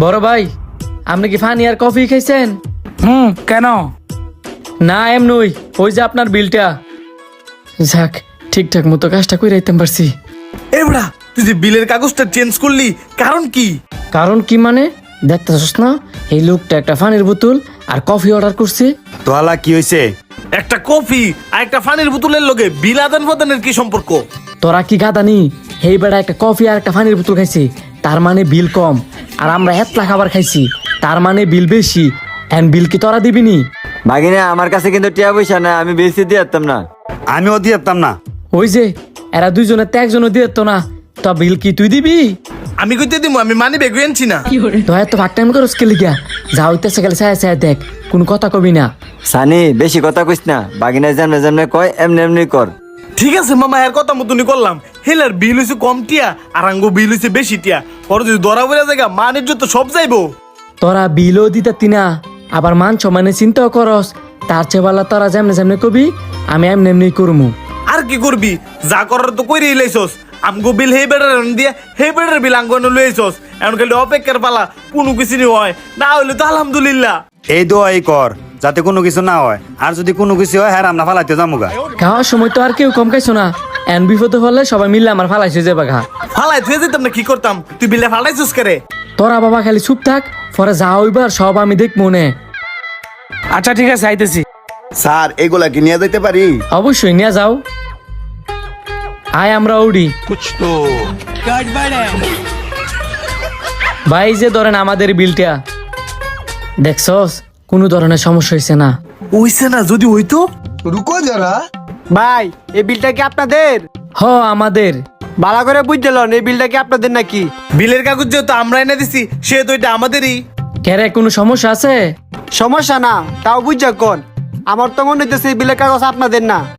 বড় ভাই, আপনি কি ফানি আর কফি খাইছেন? কেন? না এমনই, ওই যে আপনার বিলটা। যাক, ঠিকঠাক মতো কাজটা করে রাখতে পারছি। এবড়া, তুই যে বিলের কাগজটা চেঞ্জ করলি, কারণ কি? কারণ কি মানে? দেখতেছস না, এই লোকটা একটা ফানির বোতল আর কফি অর্ডার করছে। তোহালা কি হয়েছে? একটা কফি আর একটা পানির বোতলের লগে বিল আদান প্রদানের কি সম্পর্ক? তোরা কি গাদানি? এই বেড়া একটা কফি আর একটা ফানির বোতল খাইছে, তার মানে বিল কম। আর আমরা এতলা খাবার খাইছি, তার মানে বিল বেশি। এন্ড বিল কি তোরা দিবিনি? ভাগিনা আমার কাছে কিন্তু টিয়া পয়সা না, আমি বেশি দিয়ে যেতাম না। আমিও দিতাম না। ওই যে এরা দুইজনের তো একজনও দিয়ে তো না, তো বিল কি তুই দিবি? আমি কইতে দিমু, আমি মানি ব্যাগ আনছি না। তো এত ফাঁক টাইম করস কে লিগা? যা হইতেছে গেলে ছায়া ছায়া দেখ, কোনো কথা কবি না। সানি বেশি কথা কইস না, ভাগিনা যেমনে যেমনে কয় এমনি এমনি কর। ঠিক আছে মামা, এর কথা মতনই করলাম। হেলার বিল হইছে কম টিয়া আর আঙ্গো বিল হইছে বেশি টিয়া। পরে যদি ধরা পড়ে জায়গা মানের যত সব যাইবো। তোরা বিলও দিতে না, আবার মান সমানে চিন্তাও করস। তার চেয়ে বলা তোরা যেমনে যেমনে কবি, আমি এমনি এমনি করমু। আর কি করবি? যা করার তো কইরেই লাইছস। আমগো বিল হে বেড়ার দিয়ে হে বেড়ার বিল আঙ্গো লইছস। এখন খালি অপেক্ষার পালা, কোনো কিছু নি হয় না হইলে তো আলহামদুলিল্লাহ। এই দোয়াই কর যাতে কোনো কিছু না হয়, আর যদি কোনো কিছু হয় হ্যাঁ আমরা ফালাইতে যামুগা। খাওয়ার সময় তো আর কেউ কম খাইছো না, এন বিপদ হলে সবাই মিললে আমার ফালাইছে যে বাঘা। ফালাই থুয়ে যেতাম না, কি করতাম? তুই বিলে ফালাইছিস করে? তোরা বাবা খালি চুপ থাক, পরে যা হইবার সব আমি দেখ মনে। আচ্ছা ঠিক আছে, আইতেছি। স্যার এগুলা কি নিয়ে যেতে পারি? অবশ্যই নিয়ে যাও। আয় আমরা উড়ি। ভাই যে ধরেন আমাদের বিলটা দেখছস, কোনো ধরনের সমস্যা হয়েছে না। ওইছে না, যদি হইতো। রুকো যারা। ভাই এই বিলটা কি আপনাদের? হ আমাদের। ভালো করে বুঝলেন, এই বিলটা কি আপনাদের নাকি? বিলের কাগজ যেহেতু আমরা এনে দিছি, সেহেতু এটা আমাদেরই। কেরে কোনো সমস্যা আছে? সমস্যা না, তাও বুঝা কোন। আমার তো মনে হইতেছে এই বিলের কাগজ আপনাদের না।